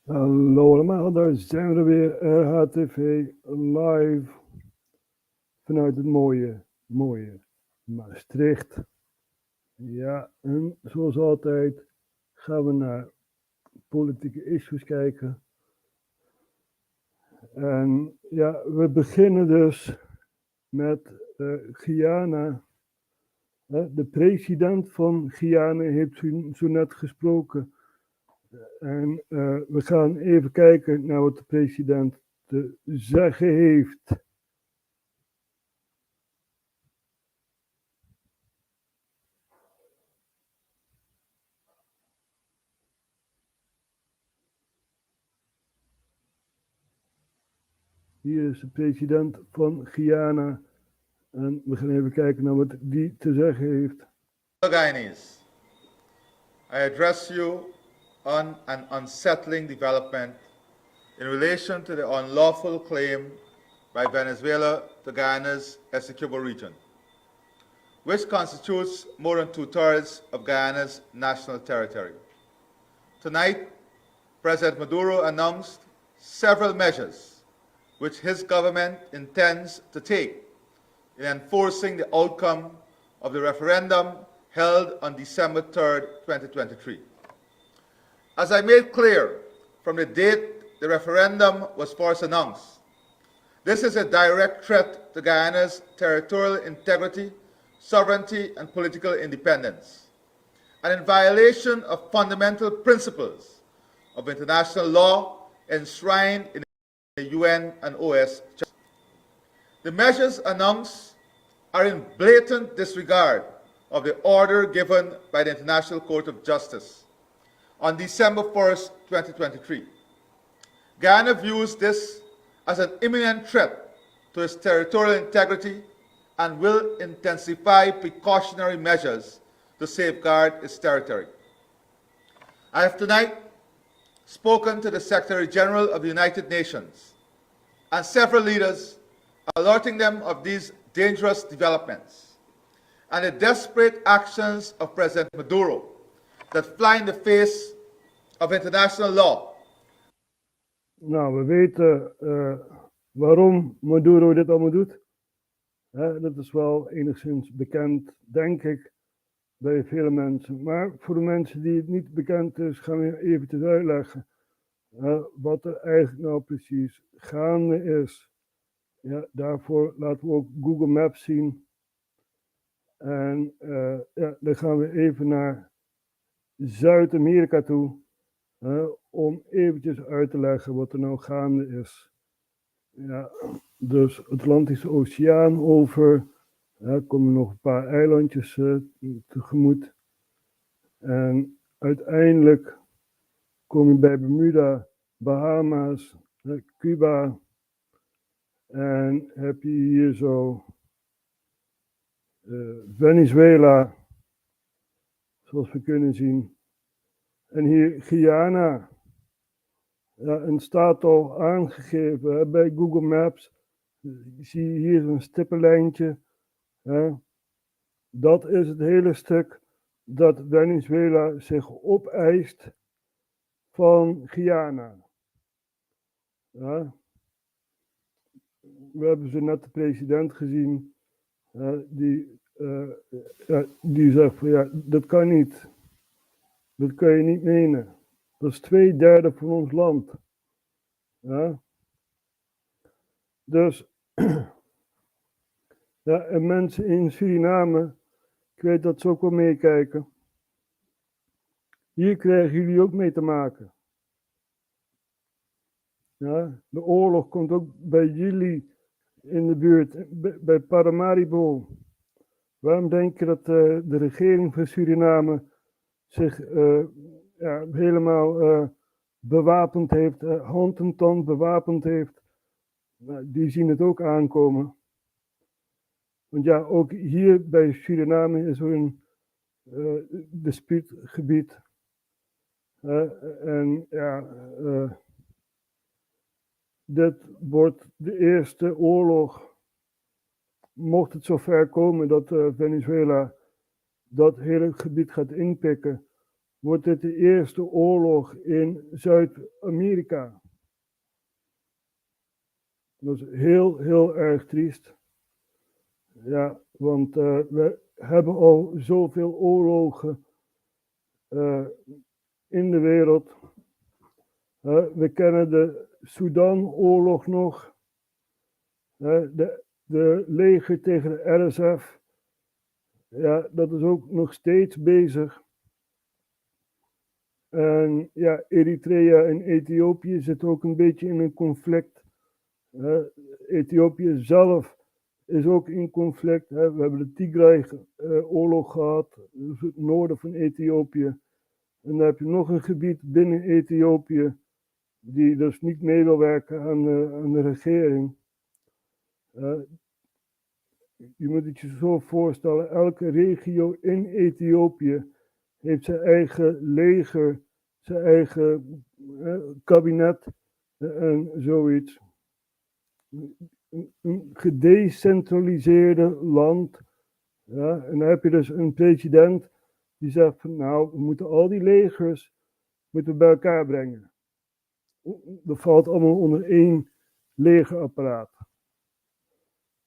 Hallo allemaal, daar zijn we er weer, RHTV live vanuit het mooie Maastricht. Ja, en zoals altijd gaan we naar politieke issues kijken. En ja, we beginnen dus met Guyana. De president van Guyana heeft zo net gesproken. En we gaan even kijken naar wat de president te zeggen heeft. Hier is de president van Guyana. En we gaan even kijken naar wat die te zeggen heeft. Guyanese, I address you on an unsettling development in relation to the unlawful claim by Venezuela to Guyana's Essequibo region, which constitutes more than 2/3 of Guyana's national territory. Tonight, President Maduro announced several measures which his government intends to take in enforcing the outcome of the referendum held on December 3rd, 2023. As I made clear from the date the referendum was first announced, this is a direct threat to Guyana's territorial integrity, sovereignty, and political independence, and in violation of fundamental principles of international law enshrined in the UN and OS. The measures announced are in blatant disregard of the order given by the International Court of Justice on December 1st, 2023. Guyana views this as an imminent threat to its territorial integrity and will intensify precautionary measures to safeguard its territory. I have tonight spoken to the Secretary General of the United Nations and several leaders, alerting them of these dangerous developments and the desperate actions of President Maduro that fly in the face of international law. Nou, we weten waarom Maduro dit allemaal doet. Dat is wel enigszins bekend, denk ik, bij vele mensen. Maar voor de mensen die het niet bekend is, gaan we eventjes uitleggen wat er eigenlijk nou precies gaande is. Ja, daarvoor laten we ook Google Maps zien. En ja, dan gaan we even naar Zuid-Amerika toe. Om eventjes uit te leggen wat er nou gaande is. Ja, dus Atlantische Oceaan over. Komen nog een paar eilandjes tegemoet. En uiteindelijk kom je bij Bermuda, Bahama's, Cuba. En heb je hier zo Venezuela, zoals we kunnen zien. En hier Guyana. Ja, en staat al aangegeven bij Google Maps. Zie je hier zo'n stippenlijntje. Dat is het hele stuk dat Venezuela zich opeist van Guyana. Ja. We hebben zo net de president gezien. Die zegt van ja, dat kan niet. Dat kan je niet menen. Dat is 2/3 van ons land. Ja. Dus, ja, en mensen in Suriname, ik weet dat ze ook wel meekijken. Hier krijgen jullie ook mee te maken. Ja, de oorlog komt ook bij jullie in de buurt, bij Paramaribo. Waarom denk je dat de regering van Suriname zich helemaal bewapend heeft, hand en tand bewapend heeft? Die zien het ook aankomen. Want ja, ook hier bij Suriname is er een dispuutgebied. En ja, dit wordt de eerste oorlog, mocht het zover komen dat Venezuela dat hele gebied gaat inpikken, wordt dit de eerste oorlog in Zuid-Amerika. Dat is heel, heel erg triest. Ja, want we hebben al zoveel oorlogen in de wereld. We kennen de Sudan-oorlog nog. De leger tegen de RSF. Ja, dat is ook nog steeds bezig. En ja, Eritrea en Ethiopië zitten ook een beetje in een conflict. Ethiopië zelf is ook in conflict. We hebben de Tigray-oorlog gehad, dus het noorden van Ethiopië. En dan heb je nog een gebied binnen Ethiopië, die dus niet mee wil werken aan de regering. Je moet het je zo voorstellen, elke regio in Ethiopië heeft zijn eigen leger, zijn eigen kabinet en zoiets. Een gedecentraliseerde land. Ja, en dan heb je dus een president die zegt van nou, we moeten al die legers bij elkaar brengen. Dat valt allemaal onder één legerapparaat.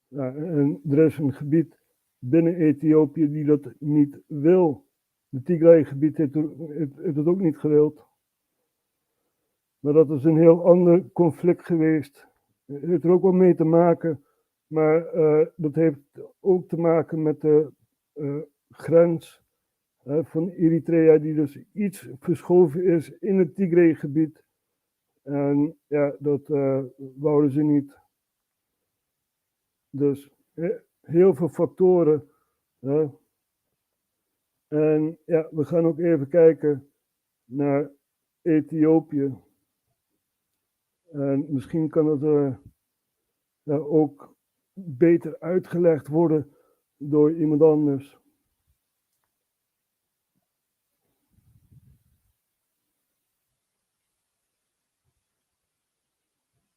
Ja, en er is een gebied binnen Ethiopië die dat niet wil. Het Tigray-gebied heeft het ook niet gewild. Maar dat is een heel ander conflict geweest. Het heeft er ook wel mee te maken, maar dat heeft ook te maken met de grens van Eritrea, die dus iets verschoven is in het Tigray-gebied. En ja, dat wouden ze niet. Dus heel veel factoren. En ja, we gaan ook even kijken naar Ethiopië. En misschien kan het ook beter uitgelegd worden door iemand anders.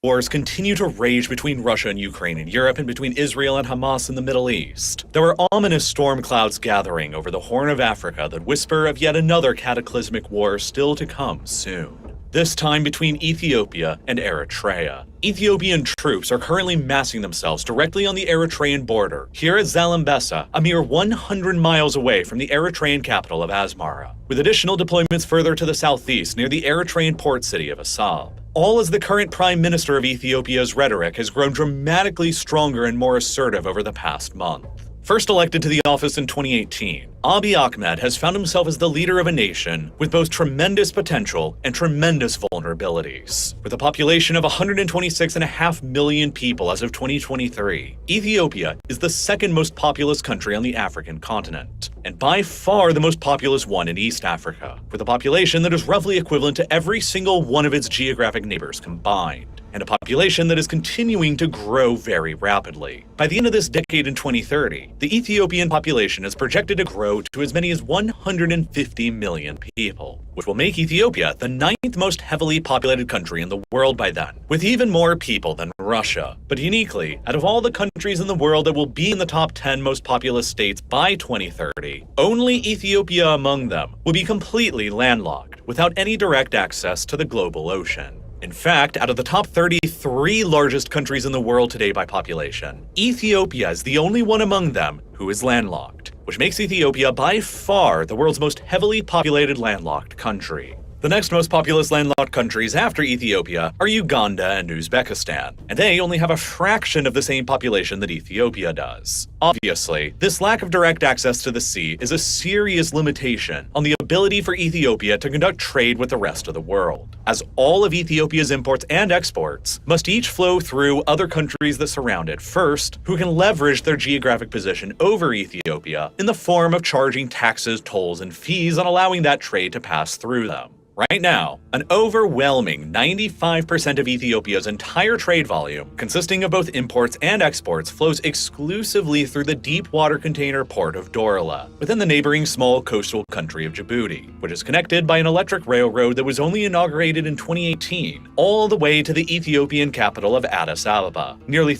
Wars continue to rage between Russia and Ukraine in Europe and between Israel and Hamas in the Middle East. There are ominous storm clouds gathering over the Horn of Africa that whisper of yet another cataclysmic war still to come soon. This time between Ethiopia and Eritrea. Ethiopian troops are currently massing themselves directly on the Eritrean border, here at Zalambesa, a mere 100 miles away from the Eritrean capital of Asmara, with additional deployments further to the southeast near the Eritrean port city of Assab. All as the current Prime Minister of Ethiopia's rhetoric has grown dramatically stronger and more assertive over the past month. First elected to the office in 2018, Abiy Ahmed has found himself as the leader of a nation with both tremendous potential and tremendous vulnerabilities. With a population of 126.5 million people as of 2023, Ethiopia is the second most populous country on the African continent, and by far the most populous one in East Africa, with a population that is roughly equivalent to every single one of its geographic neighbors combined, and a population that is continuing to grow very rapidly. By the end of this decade in 2030, the Ethiopian population is projected to grow to as many as 150 million people, which will make Ethiopia the 9th most heavily populated country in the world by then, with even more people than Russia. But uniquely, out of all the countries in the world that will be in the top 10 most populous states by 2030, only Ethiopia among them will be completely landlocked, without any direct access to the global ocean. In fact, out of the top 33 largest countries in the world today by population, Ethiopia is the only one among them who is landlocked, which makes Ethiopia by far the world's most heavily populated landlocked country. The next most populous landlocked countries after Ethiopia are Uganda and Uzbekistan, and they only have a fraction of the same population that Ethiopia does. Obviously, this lack of direct access to the sea is a serious limitation on the ability for Ethiopia to conduct trade with the rest of the world, as all of Ethiopia's imports and exports must each flow through other countries that surround it first, who can leverage their geographic position over Ethiopia in the form of charging taxes, tolls, and fees on allowing that trade to pass through them. Right now, an overwhelming 95% of Ethiopia's entire trade volume, consisting of both imports and exports, flows exclusively through the deep water container port of Dorala, within the neighboring small coastal country of Djibouti, which is connected by an electric railroad that was only inaugurated in 2018, all the way to the Ethiopian capital of Addis Ababa. Nearly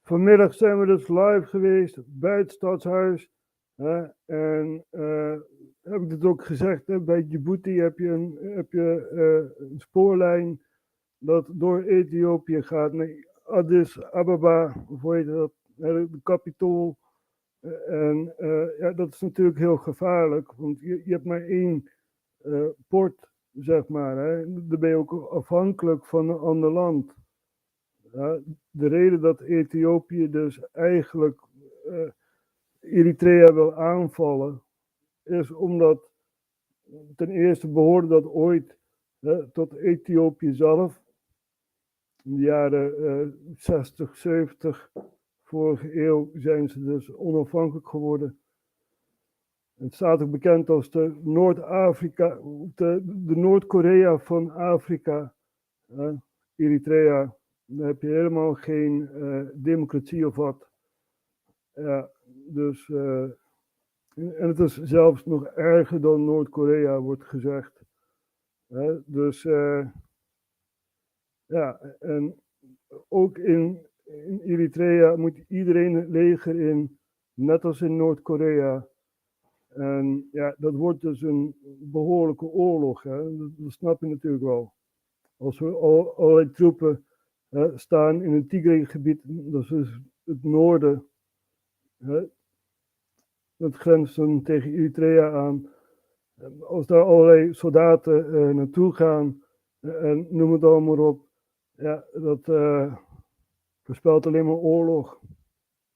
Vanmiddag zijn we dus live geweest bij het Stadshuis. En heb ik het ook gezegd, bij Djibouti heb je een spoorlijn dat door Ethiopië gaat naar Addis Ababa, of hoe heet dat, de kapitool. En ja, dat is natuurlijk heel gevaarlijk, want je hebt maar één port, zeg maar. Dan ben je ook afhankelijk van een ander land. De reden dat Ethiopië dus eigenlijk Eritrea wil aanvallen, is omdat ten eerste behoorde dat ooit tot Ethiopië zelf. In de jaren 60, 70 vorige eeuw zijn ze dus onafhankelijk geworden. Het staat ook bekend als de Noord-Afrika, de Noord-Korea van Afrika. Eritrea, daar heb je helemaal geen democratie of wat. Dus, en het is zelfs nog erger dan Noord-Korea, wordt gezegd. Dus ja, en ook in Eritrea moet iedereen het leger in, net als in Noord-Korea. En ja, dat wordt dus een behoorlijke oorlog, dat snap je natuurlijk wel. Als we allerlei troepen staan in een Tigray-gebied, dat is dus het noorden. Dat grenst dan tegen Eritrea aan. Als daar allerlei soldaten naartoe gaan, en noem het allemaal op, ja, dat voorspelt alleen maar oorlog.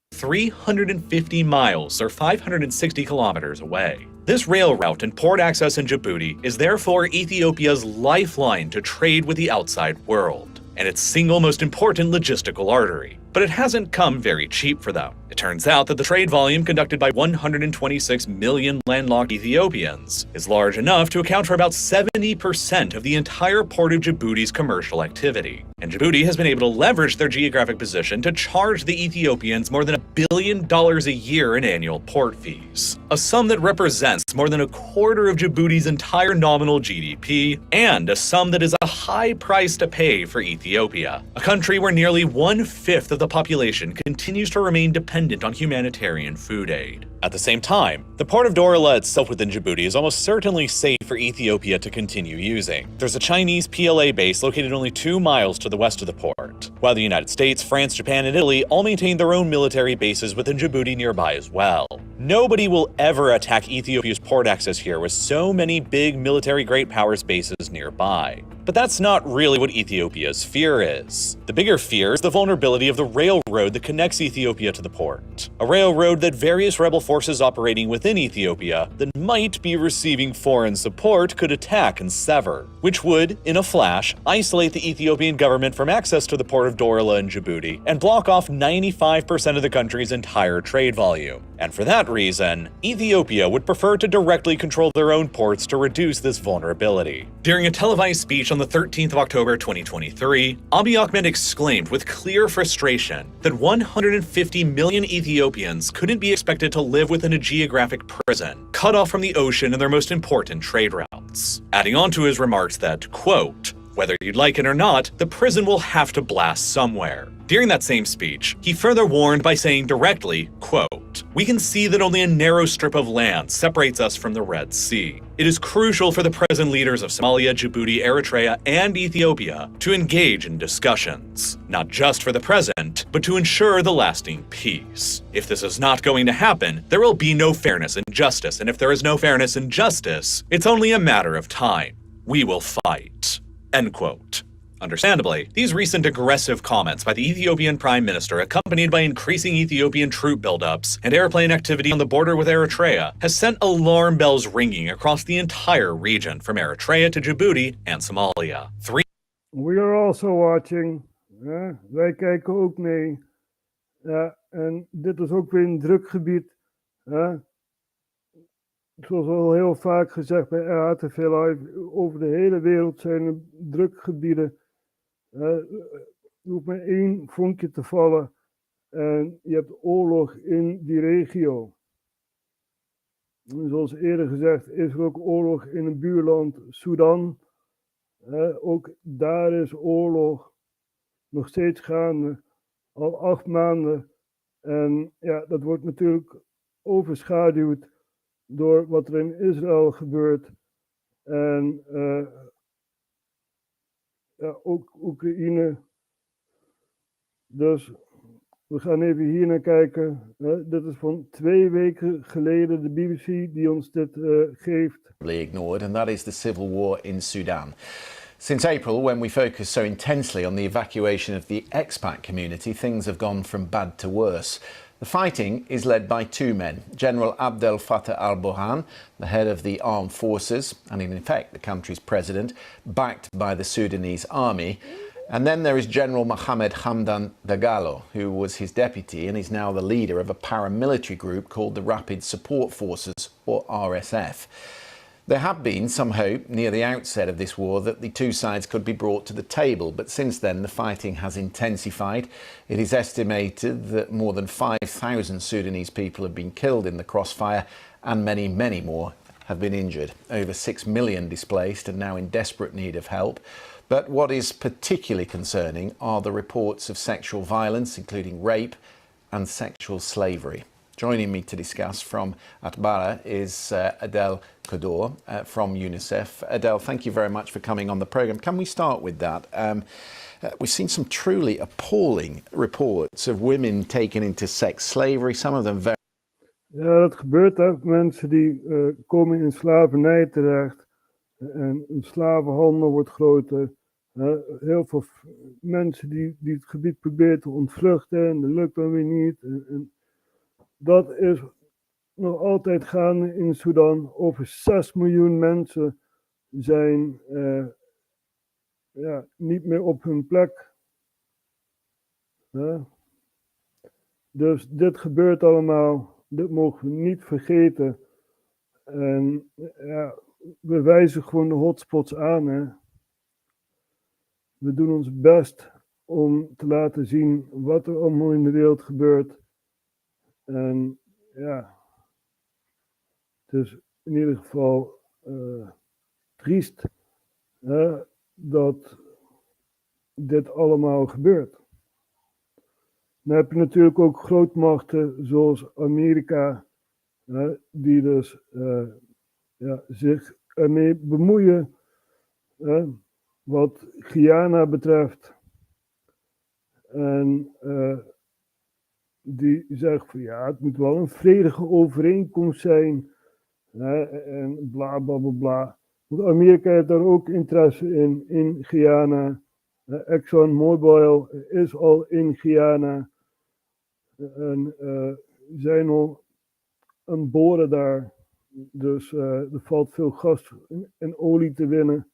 350 miles or 560 kilometers away. This rail route and port access in Djibouti is therefore Ethiopia's lifeline to trade with the outside world, and its single most important logistical artery. But it hasn't come very cheap for them. It turns out that the trade volume conducted by 126 million landlocked Ethiopians is large enough to account for about 70% of the entire port of Djibouti's commercial activity. And Djibouti has been able to leverage their geographic position to charge the Ethiopians more than $1 billion a year in annual port fees, a sum that represents more than a quarter of Djibouti's entire nominal GDP, and a sum that is a high price to pay for Ethiopia, a country where nearly 1/5 of the population continues to remain dependent on humanitarian food aid. At the same time, the port of Dorala itself within Djibouti is almost certainly safe for Ethiopia to continue using. There's a Chinese PLA base located only 2 miles to the west of the port, while the United States, France, Japan, and Italy all maintain their own military bases within Djibouti nearby as well. Nobody will ever attack Ethiopia's port access here with so many big military great powers bases nearby. But that's not really what Ethiopia's fear is. The bigger fear is the vulnerability of the railroad that connects Ethiopia to the port. A railroad that various rebel forces operating within Ethiopia that might be receiving foreign support could attack and sever, which would, in a flash, isolate the Ethiopian government from access to the port of Dorala in Djibouti and block off 95% of the country's entire trade volume. And for that reason, Ethiopia would prefer to directly control their own ports to reduce this vulnerability. During a televised speech on the 13th of October 2023, Abiy Ahmed exclaimed with clear frustration that 150 million Ethiopians couldn't be expected to live within a geographic prison, cut off from the ocean and their most important trade routes. Adding on to his remarks that, quote, "Whether you'd like it or not, the prison will have to blast somewhere." During that same speech, he further warned by saying directly, quote, "We can see that only a narrow strip of land separates us from the Red Sea. It is crucial for the present leaders of Somalia, Djibouti, Eritrea, and Ethiopia to engage in discussions, not just for the present, but to ensure the lasting peace. If this is not going to happen, there will be no fairness and justice, and if there is no fairness and justice, it's only a matter of time. We will fight." End quote. Understandably, these recent aggressive comments by the Ethiopian Prime Minister, accompanied by increasing Ethiopian troop buildups and airplane activity on the border with Eritrea, has sent alarm bells ringing across the entire region, from Eritrea to Djibouti and Somalia. We are also watching. Wij kijken ook mee. En dit is ook weer een druk gebied. Zoals al heel vaak gezegd bij RHTVLive, over de hele wereld zijn er drukgebieden. Er hoeft maar één vonkje te vallen en je hebt oorlog in die regio. En zoals eerder gezegd is er ook oorlog in een buurland, Sudan. Ook daar is oorlog nog steeds gaande, al 8 maanden. En ja, dat wordt natuurlijk overschaduwd door wat er in Israël gebeurt. En ja, ook Oekraïne. Dus we gaan even hier naar kijken. Dit is van 2 weken geleden de BBC die ons dit geeft. Ignored, and that is the civil war in Sudan. Since April, when we focused so intensely on the evacuation of the expat community, things have gone from bad to worse. The fighting is led by 2 men, General Abdel Fattah al-Burhan, the head of the armed forces, and in effect the country's president, backed by the Sudanese army. And then there is General Mohammed Hamdan Dagalo, who was his deputy and is now the leader of a paramilitary group called the Rapid Support Forces, or RSF. There had been some hope near the outset of this war that the 2 sides could be brought to the table, but since then the fighting has intensified. It is estimated that more than 5,000 Sudanese people have been killed in the crossfire and many, many more have been injured. Over 6 million displaced and now in desperate need of help. But what is particularly concerning are the reports of sexual violence, including rape and sexual slavery. Joining me to discuss from Atbara is Adel Kador from UNICEF. Adel, thank you very much for coming on the programme. Can we start with that? We've seen some truly appalling reports of women taken into sex slavery, some of them very... Ja, dat gebeurt hè. Mensen die komen in slavernij terecht. En een slavenhandel wordt groter. Heel veel mensen die het gebied proberen te ontvluchten en dat lukt dan weer niet. En dat is nog altijd gaande in Sudan. Over 6 miljoen mensen zijn niet meer op hun plek. Dus dit gebeurt allemaal. Dit mogen we niet vergeten. En ja, we wijzen gewoon de hotspots aan. Hè. We doen ons best om te laten zien wat er allemaal in de wereld gebeurt. En ja, het is in ieder geval triest dat dit allemaal gebeurt. Dan heb je natuurlijk ook grootmachten zoals Amerika, die dus zich ermee bemoeien wat Guyana betreft. En die zegt van ja, het moet wel een vredige overeenkomst zijn. En bla bla bla bla. Want Amerika heeft daar ook interesse in Guyana. ExxonMobil is al in Guyana. En zijn al aan boren daar. Dus er valt veel gas en olie te winnen.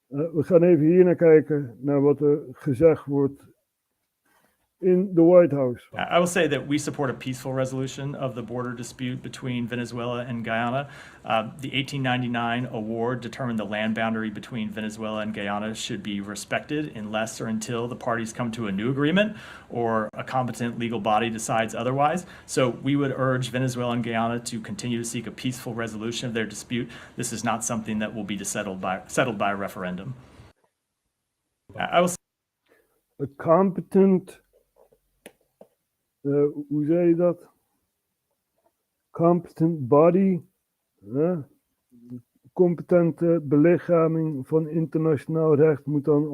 We gaan even hier naar kijken, naar wat er gezegd wordt in the White House. I will say that we support a peaceful resolution of the border dispute between Venezuela and Guyana. The 1899 award determined the land boundary between Venezuela and Guyana should be respected unless or until the parties come to a new agreement or a competent legal body decides otherwise. So we would urge Venezuela and Guyana to continue to seek a peaceful resolution of their dispute. This is not something that will be settled by a referendum. I will say a competent hoe zei je dat? Competent body. Competente belichaming van internationaal recht moet dan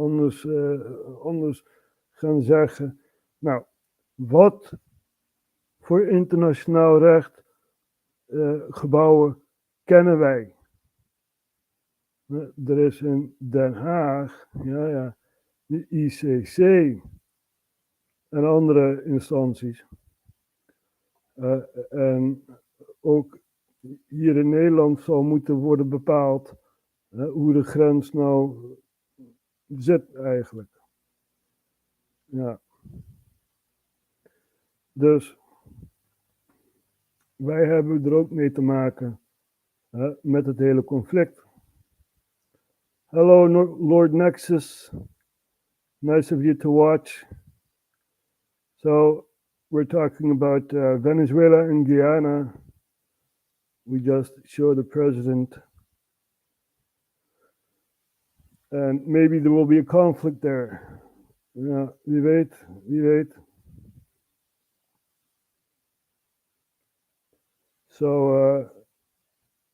anders gaan zeggen. Nou, wat voor internationaal recht gebouwen kennen wij? Er is in Den Haag, de ICC. En andere instanties. En ook hier in Nederland zal moeten worden bepaald hoe de grens nou zit eigenlijk. Ja. Dus wij hebben er ook mee te maken met het hele conflict. Hello Lord Nexus, nice of you to watch. So we're talking about Venezuela and Guyana. We just showed the president. And maybe there will be a conflict there. Ja, wie weet, wie weet.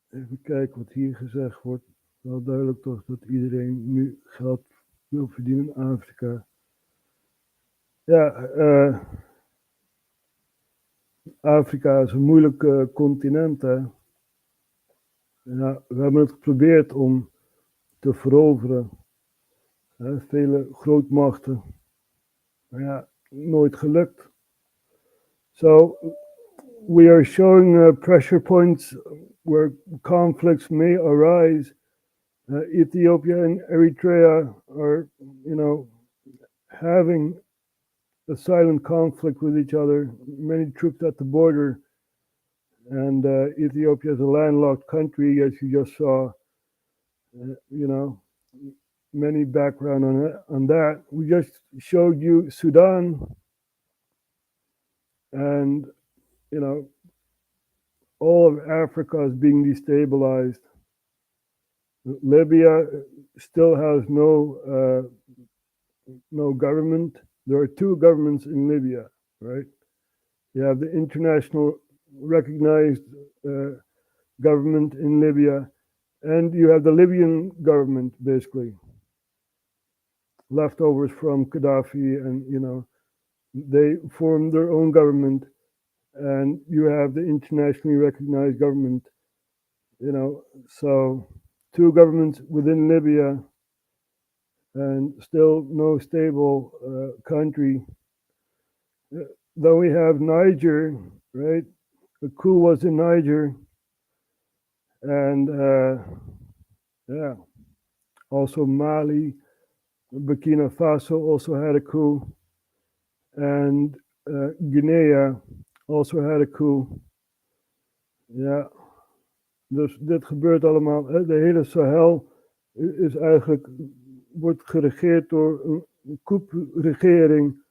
Even kijken wat hier gezegd wordt. Wel duidelijk toch dat iedereen nu geld wil verdienen in Afrika. Ja, Afrika is een moeilijk continent, hè. Ja, we hebben het geprobeerd om te veroveren. Vele grootmachten. Maar ja, nooit gelukt. So, we are showing pressure points where conflicts may arise. Ethiopia and Eritrea are, having a silent conflict with each other. Many troops at the border. And Ethiopia is a landlocked country, as you just saw. Many background on that. We just showed you Sudan. And, all of Africa is being destabilized. Libya still has no government. There are two governments in Libya, right? You have the international recognized government in Libya, and you have the Libyan government, basically. Leftovers from Gaddafi, and, they formed their own government, and you have the internationally recognized government, so two governments within Libya, and still no stable country. Then we have Niger, right? The coup was in Niger, and also Mali, Burkina Faso also had a coup, and Guinea also had a coup. Ja, dus dit gebeurt allemaal. De hele Sahel is eigenlijk, wordt geregeerd door een coup-regering,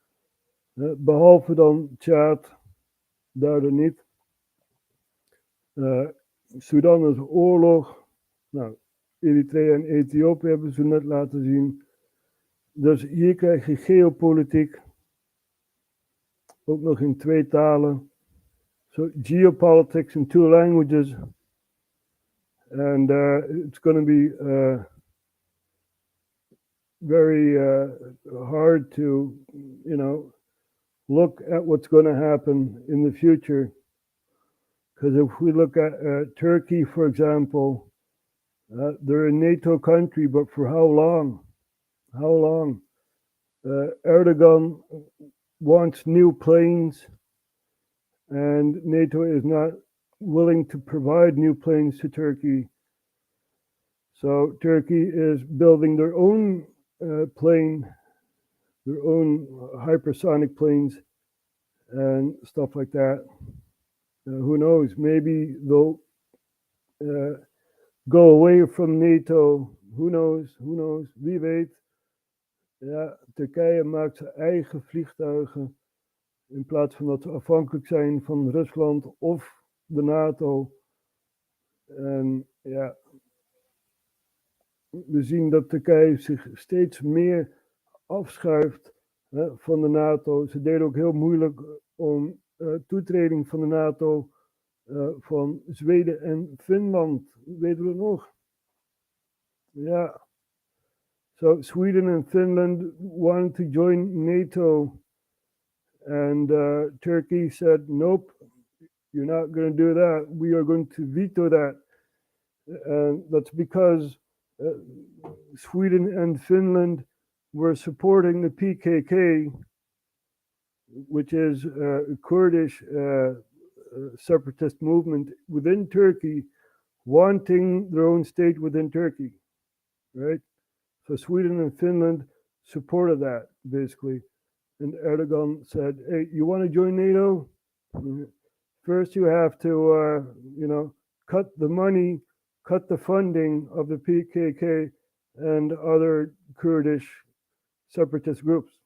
behalve dan Tjaad, daar niet. Sudan is oorlog. Nou, Eritrea en Ethiopië hebben ze net laten zien. Dus hier krijg je geopolitiek. Ook nog in 2 talen. So geopolitics in 2 languages. And it's going to be very hard to, look at what's going to happen in the future. Because if we look at Turkey, for example, they're a NATO country, but for how long? How long? Erdogan wants new planes, and NATO is not willing to provide new planes to Turkey. So Turkey is building their own plane, their own hypersonic planes and stuff like that. Who knows? Maybe they'll go away from NATO. Who knows? Who knows? Wie weet. Ja, Turkije maakt zijn eigen vliegtuigen in plaats van dat ze afhankelijk zijn van Rusland of de NATO. En ja, we zien dat Turkije zich steeds meer afschuift van de NATO. Ze deden ook heel moeilijk om toetreding van de NATO van Zweden en Finland. Weten we nog? Ja. So Sweden and Finland wanted to join NATO, and Turkey said, nope, you're not going to do that. We are going to veto that. And that's because Sweden and Finland were supporting the PKK, which is a Kurdish separatist movement within Turkey, wanting their own state within Turkey, right? So Sweden and Finland supported that, basically. And Erdogan said, hey, you want to join NATO? First you have to, cut the money, cut the funding of the PKK and other Kurdish separatist groups.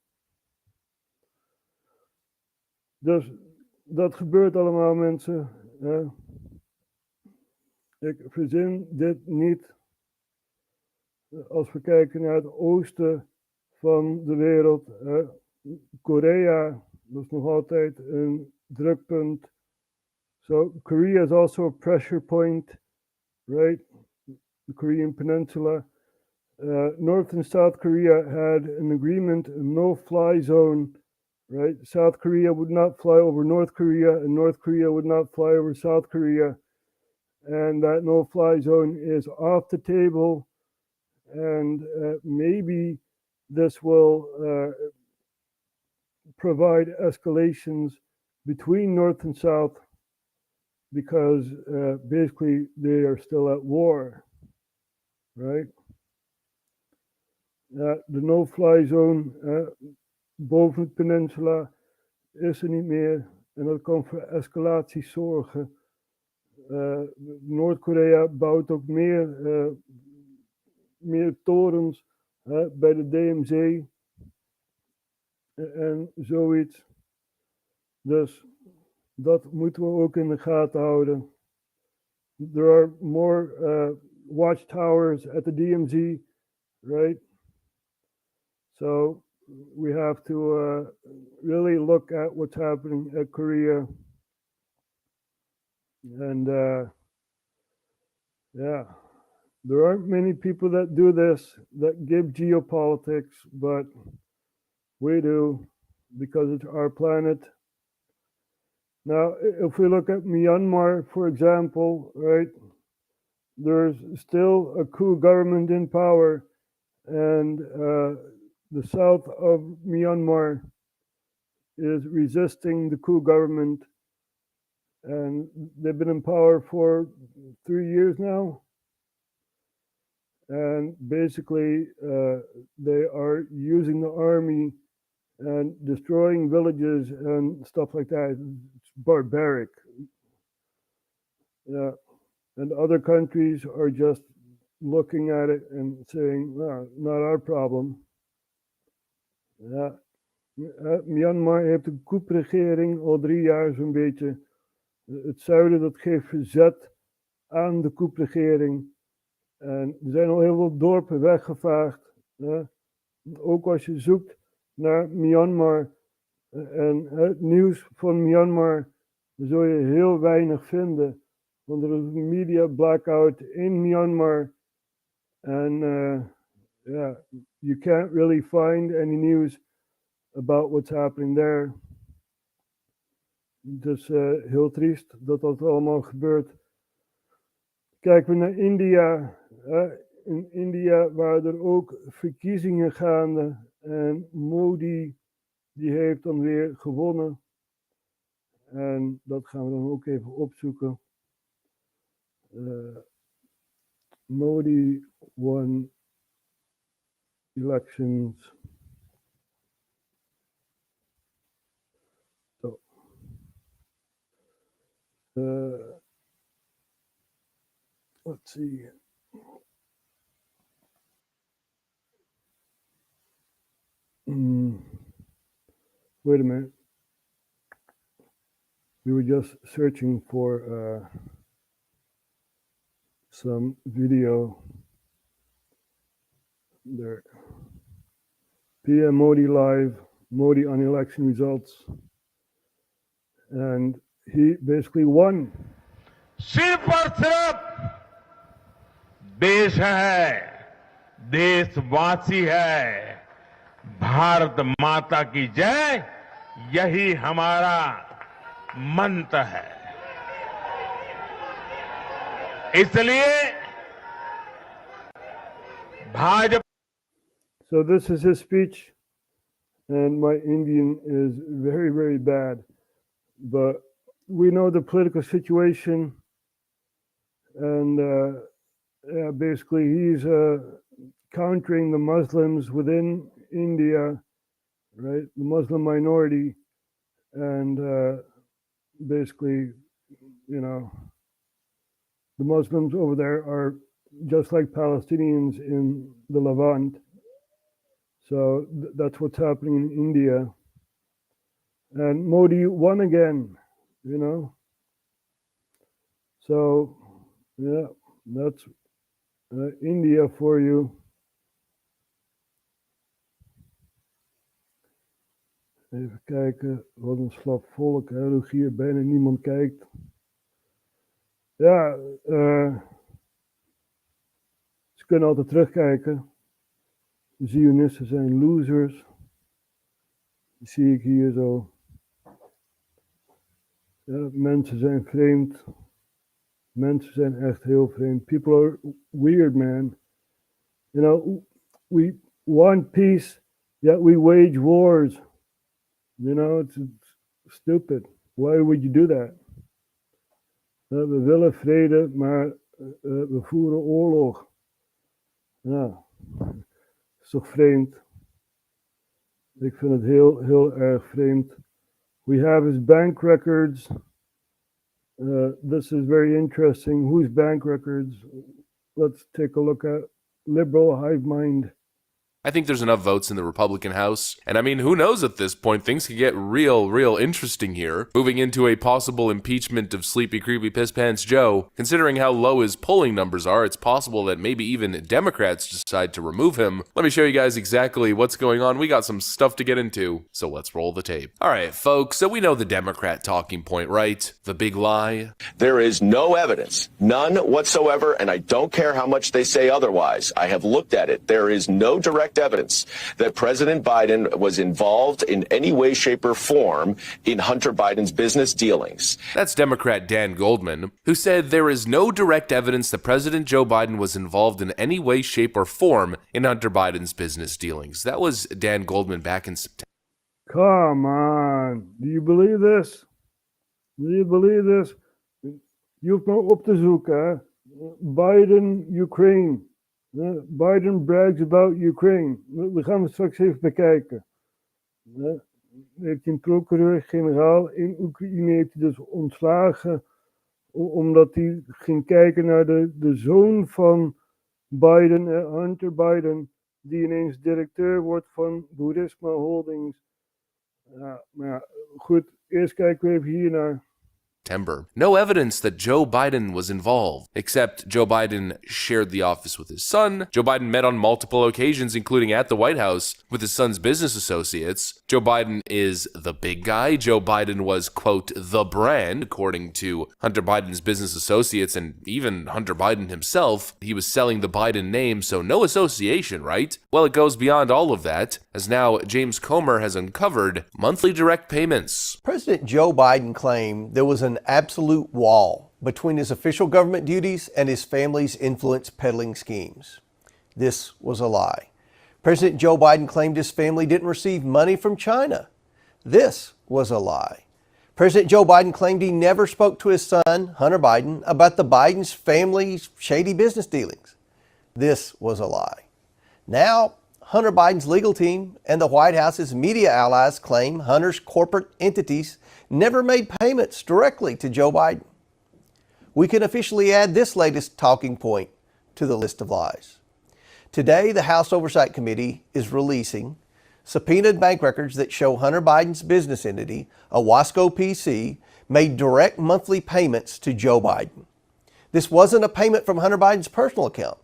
Dus dat gebeurt allemaal, mensen. Ik verzin dit niet. Als we kijken naar het oosten van de wereld, Korea, dat is nog altijd een drukpunt. So Korea is also a pressure point, right? The Korean Peninsula. North and South Korea had an agreement, a no-fly zone, right? South Korea would not fly over North Korea, and North Korea would not fly over South Korea. And that no-fly zone is off the table, and maybe this will provide escalations between North and South, because basically they are still at war, right? De no-fly zone boven het peninsula is er niet meer, en dat kan voor escalaties zorgen. Noord-Korea bouwt ook meer torens bij de DMZ en zoiets. Dus dat moeten we ook in de gaten houden. There are more watchtowers at the DMZ, right? So we have to really look at what's happening at Korea. And yeah, there aren't many people that do this, that give geopolitics, but we do, because it's our planet. Now, if we look at Myanmar, for example, right, there's still a coup government in power, and the south of Myanmar is resisting the coup government, and they've been in power for 3 years now. And basically, they are using the army and destroying villages and stuff like that. It's barbaric. Yeah. And other countries are just looking at it and saying, well, not our problem. Ja. Myanmar heeft een coup-regering al 3 jaar zo'n beetje. Het zuiden dat geeft verzet aan de coup-regering. En er zijn al heel veel dorpen weggevaagd. Ja. Ook als je zoekt naar Myanmar en het nieuws van Myanmar, dan zul je heel weinig vinden. Want er is een media blackout in Myanmar. En yeah, you can't really find any news about what's happening there. Dus heel triest dat dat allemaal gebeurt. Kijken we naar India. In India waren er ook verkiezingen gaande. En Modi, die heeft dan weer gewonnen. En dat gaan we dan ook even opzoeken. Modi won elections. So, let's see. Wait a minute. We were just searching for some video. There. PM Modi live, Modi on election results. And he basically won. सिर्फ और सिर्फ देश है, देशवासी है, भारत माता की जय, यही हमारा मंत्र है. इसलिए Bhajpa. So this is his speech, and my Indian is very, very bad. But we know the political situation, and yeah, basically he's countering the Muslims within India, right? The Muslim minority, and basically, you know, the Muslims over there are just like Palestinians in the Levant. So that's what's happening in India. And Modi won again, you know. So, yeah, that's India for you. Even kijken, wat een slap volk, hè, hoe hier bijna niemand kijkt. Ja, ze kunnen altijd terugkijken. De Zionisten zijn losers. Dat zie ik hier zo. Ja, mensen zijn vreemd. Mensen zijn echt heel vreemd. People are weird, man. You know, we want peace, yet we wage wars. You know, it's stupid. Why would you do that? We willen vrede, maar we voeren oorlog. Ja, is toch vreemd? Ik vind het heel erg vreemd. We have his bank records. This is very interesting. Whose bank records? Let's take a look at liberal hive mind. I think there's enough votes in the Republican House. And I mean, who knows at this point? Things could get real interesting here. Moving into a possible impeachment of Sleepy Creepy Piss Pants Joe. Considering how low his polling numbers are, it's possible that maybe even Democrats decide to remove him. Let me show you guys exactly what's going on. We got some stuff to get into, so let's roll the tape. Alright, folks, so we know the Democrat talking point, right? The big lie. There is no evidence, none whatsoever, and I don't care how much they say otherwise. I have looked at it. There is no direct evidence that President Biden was involved in any way, shape, or form in Hunter Biden's business dealings. That's Democrat Dan Goldman, who said there is no direct evidence that President Joe Biden was involved in any way, shape, or form in Hunter Biden's business dealings. That was Dan Goldman back in September. Come on. Do you believe this? Do you believe this? Je hoeft maar op te zoeken, hè? Biden, Ukraine. Biden brags about Ukraine. We gaan het straks even bekijken. Heeft een procureur-generaal in Oekraïne heeft hij dus ontslagen omdat hij ging kijken naar de zoon van Biden, Hunter Biden, die ineens directeur wordt van Burisma Holdings. Ja, maar ja, goed, eerst kijken we even hier naar. No evidence that Joe Biden was involved, except Joe Biden shared the office with his son. Joe Biden met on multiple occasions, including at the White House, with his son's business associates. Joe Biden is the big guy. Joe Biden was, quote, the brand, according to Hunter Biden's business associates and even Hunter Biden himself. He was selling the Biden name, so no association, right? Well, it goes beyond all of that, as now James Comer has uncovered monthly direct payments. President Joe Biden claimed there was an absolute wall between his official government duties and his family's influence peddling schemes. This was a lie. President Joe Biden claimed his family didn't receive money from China. This was a lie. President Joe Biden claimed he never spoke to his son, Hunter Biden, about the Biden's family's shady business dealings. This was a lie. Now, Hunter Biden's legal team and the White House's media allies claim Hunter's corporate entities never made payments directly to Joe Biden. We can officially add this latest talking point to the list of lies. Today, the House Oversight Committee is releasing subpoenaed bank records that show Hunter Biden's business entity, Owasco PC, made direct monthly payments to Joe Biden. This wasn't a payment from Hunter Biden's personal account,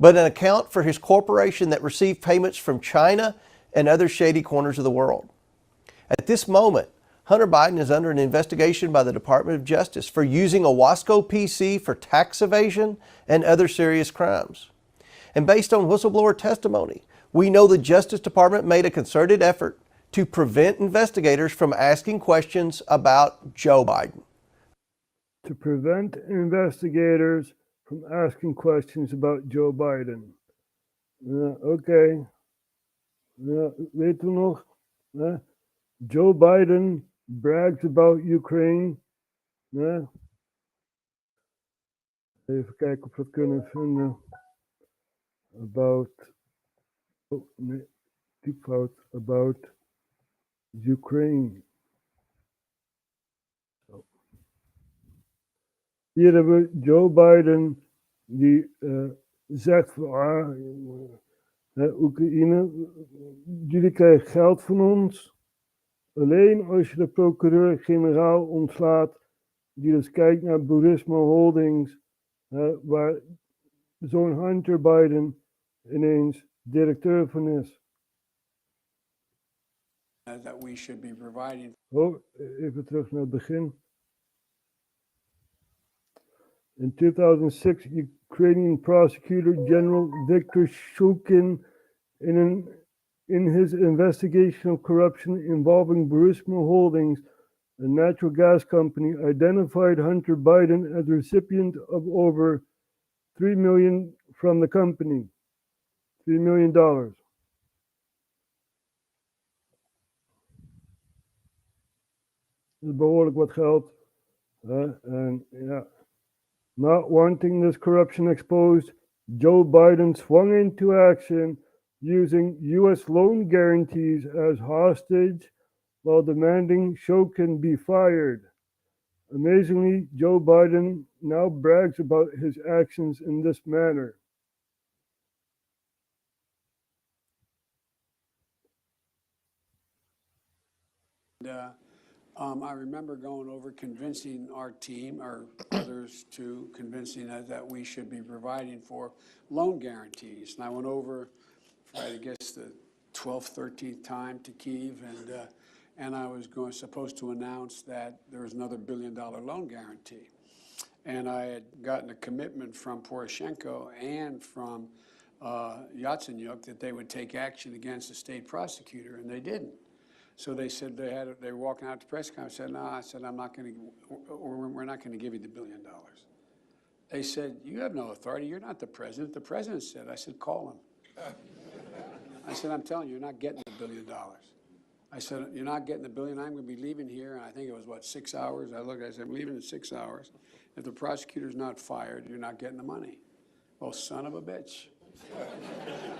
but an account for his corporation that received payments from China and other shady corners of the world. At this moment, Hunter Biden is under an investigation by the Department of Justice for using Owasco PC for tax evasion and other serious crimes. And based on whistleblower testimony, we know the Justice Department made a concerted effort to prevent investigators from asking questions about Joe Biden. To prevent investigators from asking questions about Joe Biden. Oké. Weet u nog? Joe Biden brags about Ukraine. Even kijken of we het kunnen vinden. About Ukraine. Hier hebben we Joe Biden die zegt van Oekraïne, jullie krijgen geld van ons. Alleen als je de procureur-generaal ontslaat, die dus kijkt naar Burisma Holdings, waar zo'n Hunter Biden ineens directeur van is. That we should be providing. Oh, even terug naar het begin. In 2006, Ukrainian Prosecutor General Viktor Shokin, in his investigation of corruption involving Burisma Holdings, a natural gas company, identified Hunter Biden as the recipient of over $3 million from the company. $3 million. Dat is behoorlijk wat geld. En ja, not wanting this corruption exposed, Joe Biden swung into action using U.S. loan guarantees as hostage while demanding Shokin be fired. Amazingly, Joe Biden now brags about his actions in this manner. I remember going over convincing our team, or others too, convincing us that we should be providing for loan guarantees. And I went over for, I guess, the 12th, 13th time to Kyiv, and I was supposed to announce that there was another $1 billion loan guarantee. And I had gotten a commitment from Poroshenko and from Yatsenyuk that they would take action against the state prosecutor, and they didn't. So they said they were walking out to press conference. I said, no, I said, we're not going to give you the $1 billion. They said, you have no authority. You're not the president. The president said. I said, call him. I said, I'm telling you, you're not getting the $1 billion. I said, you're not getting the $1 billion. I'm going to be leaving here. And I think it was, 6 hours? I said, I'm leaving in 6 hours. If the prosecutor's not fired, you're not getting the money. Well, son of a bitch.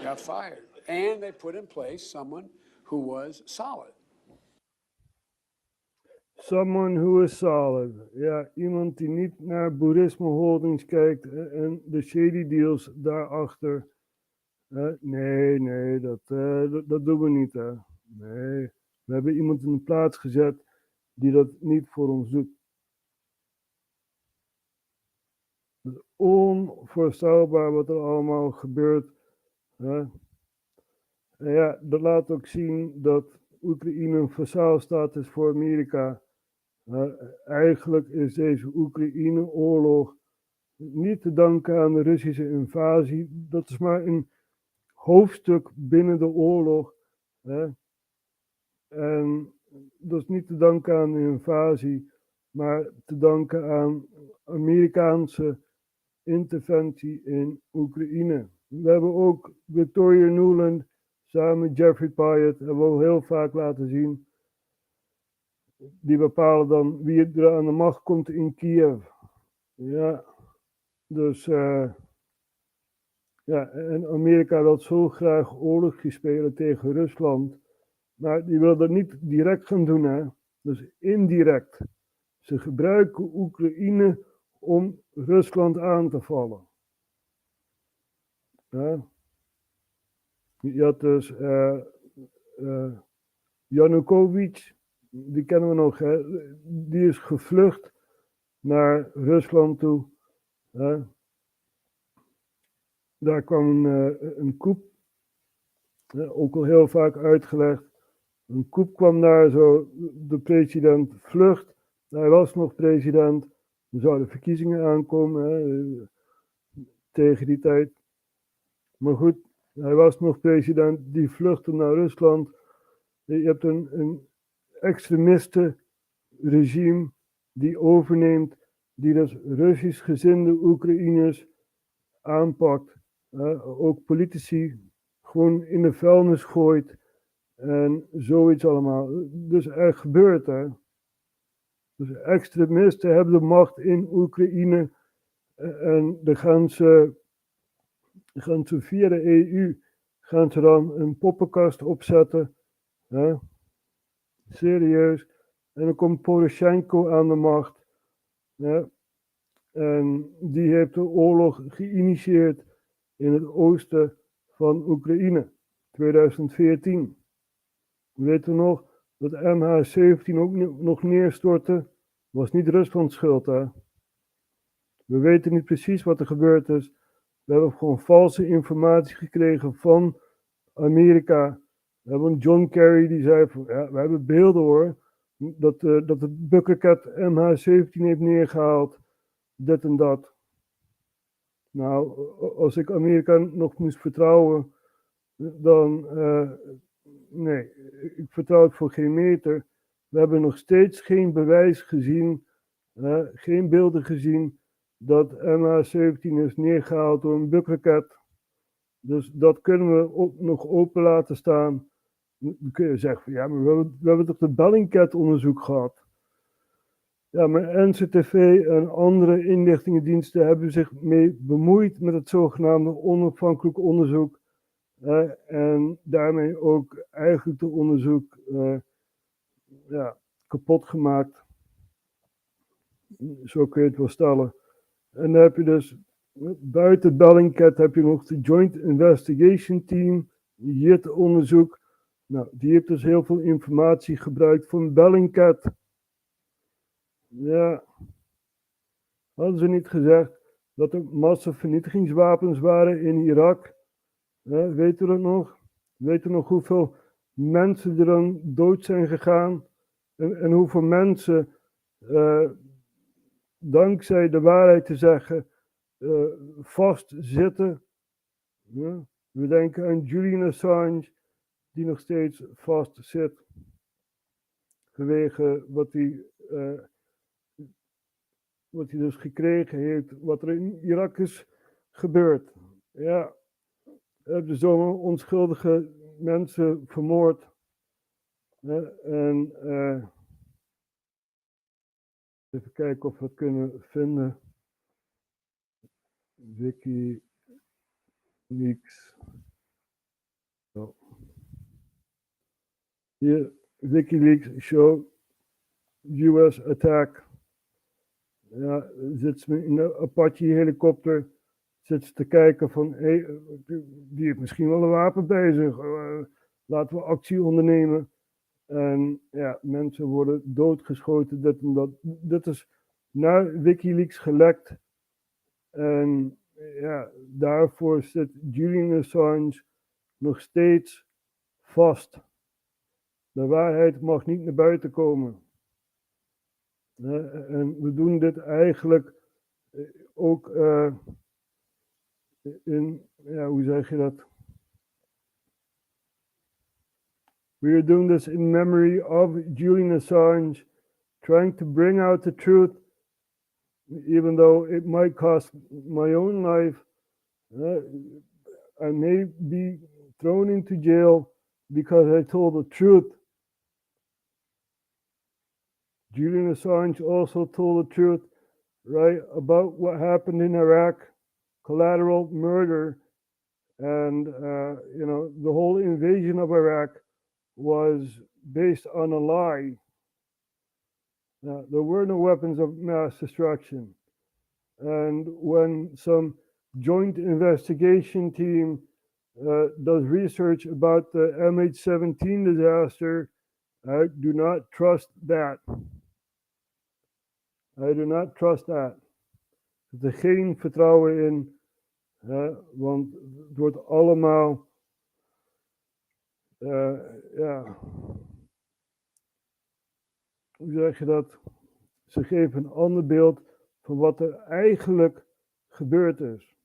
Got fired. And they put in place someone who was solid. Someone who is solid. Ja, iemand die niet naar Burisma Holdings kijkt en de shady deals daarachter. Nee, dat doen we niet. Hè. Nee, we hebben iemand in de plaats gezet die dat niet voor ons doet. Het is onvoorstelbaar wat er allemaal gebeurt. Hè. En ja, dat laat ook zien dat Oekraïne een vasaalstaat is voor Amerika. Eigenlijk is deze Oekraïne-oorlog niet te danken aan de Russische invasie. Dat is maar een hoofdstuk binnen de oorlog. En dat is niet te danken aan de invasie, maar te danken aan Amerikaanse interventie in Oekraïne. We hebben ook Victoria Nuland samen met Jeffrey Pyatt, hebben we al heel vaak laten zien. Die bepalen dan wie er aan de macht komt in Kiev. Ja, dus ja, en Amerika wil zo graag oorlogje spelen tegen Rusland. Maar die wil dat niet direct gaan doen, hè. Dus indirect. Ze gebruiken Oekraïne om Rusland aan te vallen. Ja. Je had dus Yanukovych, die kennen we nog, hè? Die is gevlucht naar Rusland toe. Hè? Daar kwam een coup, ook al heel vaak uitgelegd. Een coup kwam daar zo, de president vlucht, hij was nog president, er zouden verkiezingen aankomen tegen die tijd. Maar goed, hij was nog president, die vluchtte naar Rusland. Je hebt een extremistenregime die overneemt, die dus Russisch gezinde Oekraïners aanpakt. Ook politici gewoon in de vuilnis gooit en zoiets allemaal. Dus er gebeurt, hè. Dus extremisten hebben de macht in Oekraïne en dan gaan ze via de EU gaan ze dan een poppenkast opzetten. Hè? Serieus. En dan komt Poroshenko aan de macht. Ja? En die heeft de oorlog geïnitieerd in het oosten van Oekraïne. 2014. Weet u nog dat MH17 ook nog neerstortte? Was niet Ruslands schuld, hè? We weten niet precies wat er gebeurd is. We hebben gewoon valse informatie gekregen van Amerika. We hebben John Kerry die zei van, ja, we hebben beelden hoor. Dat het Buckercat MH17 heeft neergehaald. Dit en dat. Nou, als ik Amerika nog moest vertrouwen, dan nee, ik vertrouw het voor geen meter. We hebben nog steeds geen bewijs gezien, geen beelden gezien, dat MH17 is neergehaald door een bukraket. Dus dat kunnen we ook nog open laten staan. Dan kun je zeggen van ja, maar we hebben toch de Bellingcat-onderzoek gehad. Ja, maar NCTV en andere inlichtingendiensten hebben zich mee bemoeid met het zogenaamde onafhankelijk onderzoek. En daarmee ook eigenlijk het onderzoek kapot gemaakt. Zo kun je het wel stellen. En dan heb je dus, buiten Bellingcat heb je nog de Joint Investigation Team, JIT-onderzoek. Nou, die heeft dus heel veel informatie gebruikt van Bellingcat. Ja, hadden ze niet gezegd dat er massavernietigingswapens waren in Irak? Weten we dat nog? Weten we nog hoeveel mensen er dan dood zijn gegaan? En hoeveel mensen, dankzij de waarheid te zeggen, vastzitten? Ja, we denken aan Julian Assange, die nog steeds vast zit. Vanwege wat hij dus gekregen heeft, wat er in Irak is gebeurd. Ja, hebben zomaar onschuldige mensen vermoord. En even kijken of we het kunnen vinden. WikiLeaks. Zo. Hier, WikiLeaks show US attack. Ja, zit ze in een Apache-helikopter, zit ze te kijken van, hey, die heeft misschien wel een wapen bij zich, laten we actie ondernemen. En ja, mensen worden doodgeschoten, dit en dat. Dit is naar WikiLeaks gelekt. En ja, daarvoor zit Julian Assange nog steeds vast. De waarheid mag niet naar buiten komen. En we doen dit eigenlijk ook in, ja, hoe zeg je dat? We are doing this in memory of Julian Assange, trying to bring out the truth, even though it might cost my own life. I may be thrown into jail because I told the truth. Julian Assange also told the truth, right, about what happened in Iraq, collateral murder, and, the whole invasion of Iraq was based on a lie. There were no weapons of mass destruction. And when some joint investigation team does research about the MH17 disaster, I do not trust that. I do not trust that. Er is geen vertrouwen in, want het wordt allemaal, hoe zeg je dat? Ze geven een ander beeld van wat er eigenlijk gebeurd is.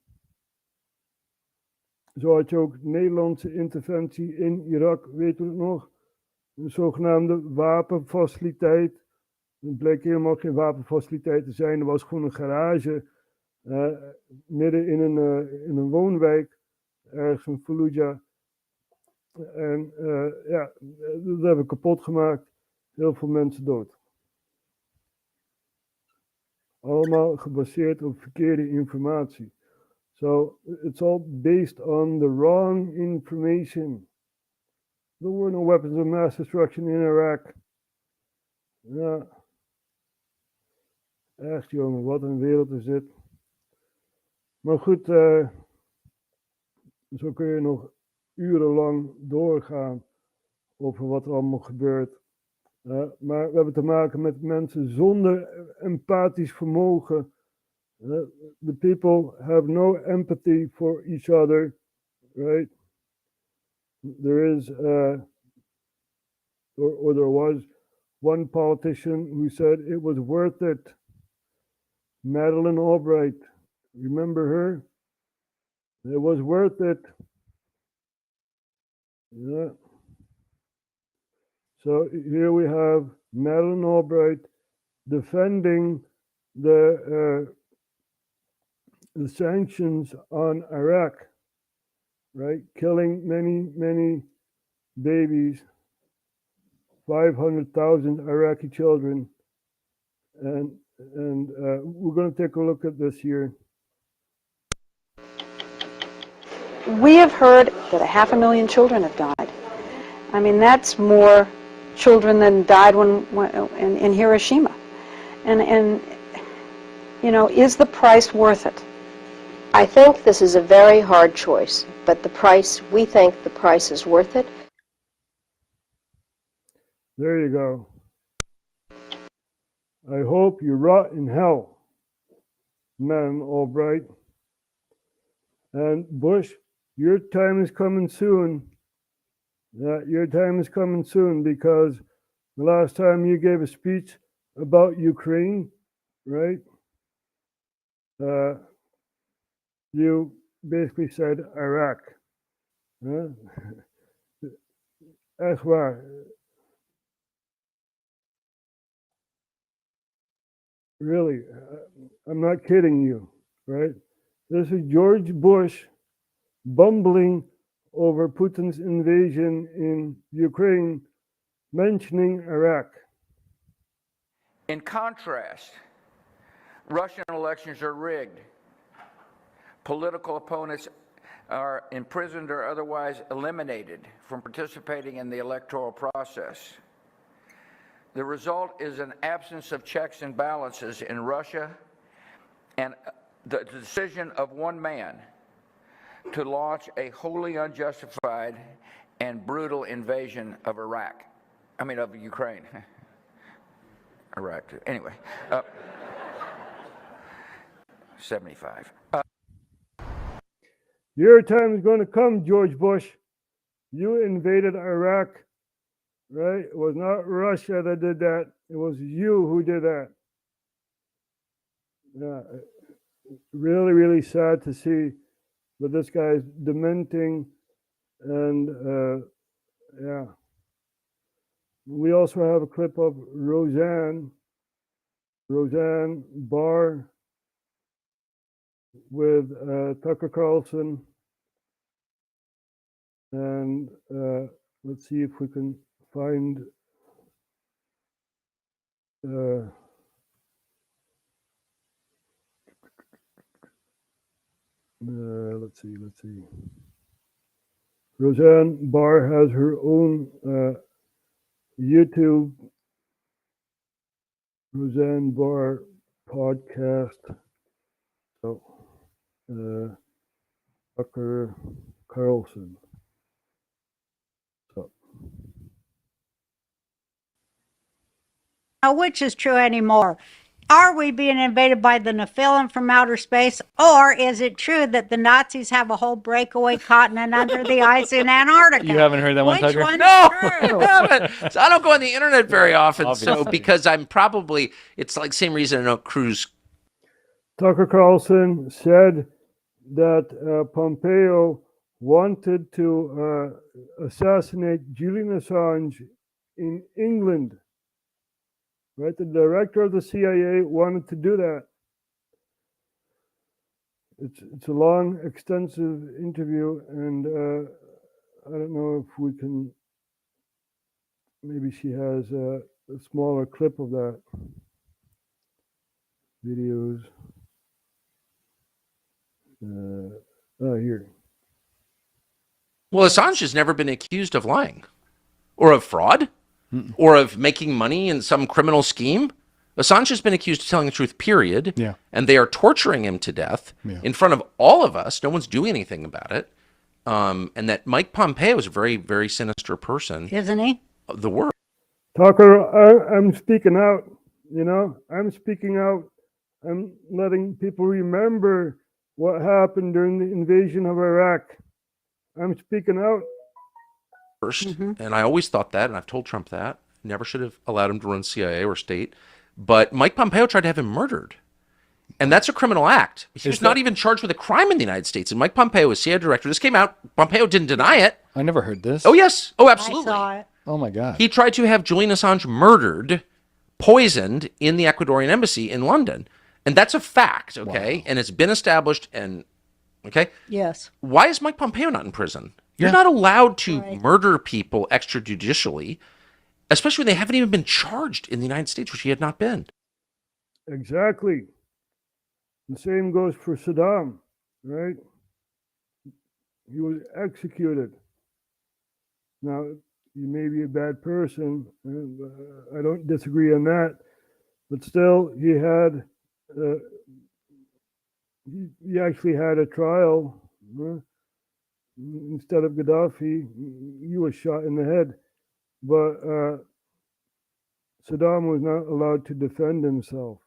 Zo had je ook Nederlandse interventie in Irak, weet u het nog? Een zogenaamde wapenfaciliteit. Het bleek helemaal geen wapenfaciliteit te zijn. Er was gewoon een garage midden in een woonwijk, ergens in Fallujah. En dat hebben we kapot gemaakt. Heel veel mensen dood. Allemaal gebaseerd op verkeerde informatie. So it's all based on the wrong information. There were no weapons of mass destruction in Iraq. Ja. Echt jongen, wat een wereld is dit. Maar goed, zo kun je nog urenlang doorgaan over wat er allemaal gebeurt. Maar we hebben te maken met mensen zonder empathisch vermogen. The people have no empathy for each other, right? There is, or there was one politician who said it was worth it. Madeleine Albright, remember her? It was worth it. Yeah. So here we have Madeleine Albright defending the sanctions on Iraq, right? Killing many babies, 500,000 Iraqi children, and we're going to take a look at this here. We have heard that 500,000 children have died. I mean, that's more children than died in Hiroshima. And you know, is the price worth it? I think this is a very hard choice, but we think the price is worth it. There you go. I hope you rot in hell, Madeleine Albright. And Bush, your time is coming soon. Your time is coming soon, because the last time you gave a speech about Ukraine, right? You basically said Iraq. That's why. Really, I'm not kidding you, right? This is George Bush bumbling over Putin's invasion in Ukraine, mentioning Iraq. In contrast, Russian elections are rigged. Political opponents are imprisoned or otherwise eliminated from participating in the electoral process. The result is an absence of checks and balances in Russia, and the decision of one man to launch a wholly unjustified and brutal invasion of of Ukraine. Iraq, anyway. 75. Your time is going to come, George Bush. You invaded Iraq, right? It was not Russia that did that. It was you who did that. Yeah, really sad to see that this guy is dementing, and yeah. We also have a clip of Roseanne Barr with Tucker Carlson, and let's see if we can find let's see. Roseanne Barr has her own YouTube, Roseanne Barr podcast. So, Tucker Carlson. So. Now, which is true anymore? Are we being invaded by the Nephilim from outer space, or is it true that the Nazis have a whole breakaway continent under the ice in Antarctica? You haven't heard that one, Tucker? Which one's No, true? I haven't. So I don't go on the internet very often, so because it's like same reason I don't cruise. Tucker Carlson said that Pompeo wanted to assassinate Julian Assange in England. Right, the director of the CIA wanted to do that. It's a long, extensive interview, and I don't know if we can. Maybe she has a smaller clip of that. Videos. Here. Well, Assange has never been accused of lying or of fraud. Or of making money in some criminal scheme. Assange has been accused of telling the truth, period. Yeah. And they are torturing him to death in front of all of us. No one's doing anything about it. And that Mike Pompeo is a very, very sinister person. Isn't he? The word. Tucker, I'm speaking out, I'm speaking out. I'm letting people remember what happened during the invasion of Iraq. I'm speaking out. First, and I always thought that, and I've told Trump that, never should have allowed him to run CIA or state, but Mike Pompeo tried to have him murdered. And that's a criminal act. He was not even charged with a crime in the United States. And Mike Pompeo was CIA director. This came out. Pompeo didn't deny it. I never heard this. Oh, yes. Oh, absolutely. I saw it. Oh, my God. He tried to have Julian Assange murdered, poisoned in the Ecuadorian embassy in London. And that's a fact, okay? Wow. And it's been established and, okay? Yes. Why is Mike Pompeo not in prison? You're not allowed to murder people extrajudicially, especially when they haven't even been charged in the United States, which he had not been. Exactly. The same goes for Saddam, right? He was executed. Now, you may be a bad person, and I don't disagree on that, but still, he had, he actually had a trial. Instead of Gaddafi, he was shot in the head. But Saddam was not allowed to defend himself.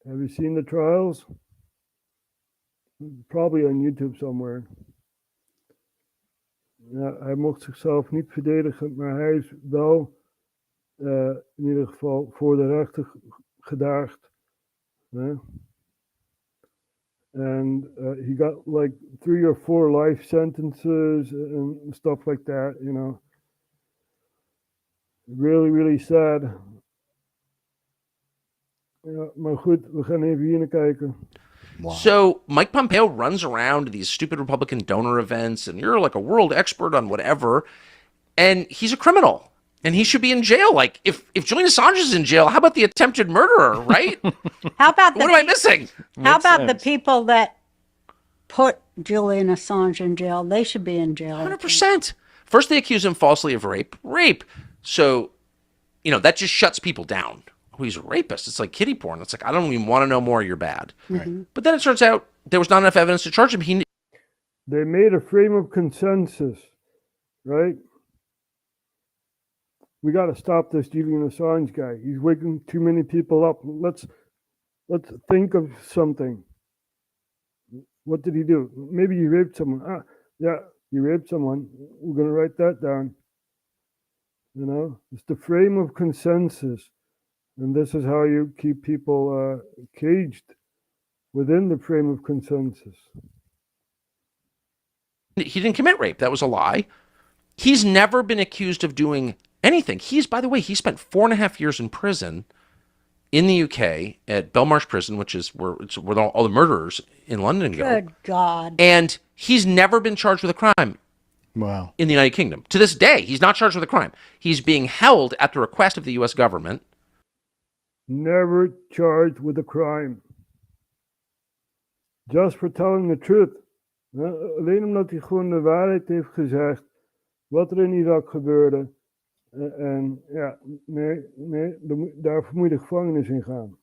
Have you seen the trials? Probably on YouTube somewhere. Ja, hij mocht zichzelf niet verdedigen, maar hij is wel in ieder geval voor de rechter gedaagd. And he got like 3 or 4 life sentences and stuff like that, you know. Really, really sad. Ja, maar goed, we gaan even hier naar kijken. Wow. So Mike Pompeo runs around to these stupid Republican donor events, and you're like a world expert on whatever, and he's a criminal, and he should be in jail. Like, if Julian Assange is in jail, how about the attempted murderer, right? How about what am I missing? How about the people that put Julian Assange in jail? They should be in jail. 100%. First, they accuse him falsely of rape. So, you know, that just shuts people down. Oh, he's a rapist. It's like kiddie porn. It's like, I don't even want to know more. You're bad. Mm-hmm. But then it turns out there was not enough evidence to charge him. They made a frame of consensus, right? We got to stop this Julian Assange guy. He's waking too many people up. Let's think of something. What did he do? Maybe he raped someone. Yeah, he raped someone. We're going to write that down. You know, it's the frame of consensus. And this is how you keep people caged within the frame of consensus. He didn't commit rape. That was a lie. He's never been accused of doing anything. By the way, he spent 4.5 years in prison in the UK at Belmarsh Prison, which is where all the murderers in London go. Good God. And he's never been charged with a crime. Wow. In the United Kingdom. To this day, he's not charged with a crime. He's being held at the request of the U.S. government. Never charged with a crime. Just for telling the truth. Alleen omdat hij gewoon de waarheid heeft gezegd. Wat er in Irak gebeurde. En ja, nee, daarvoor moet je de gevangenis in gaan.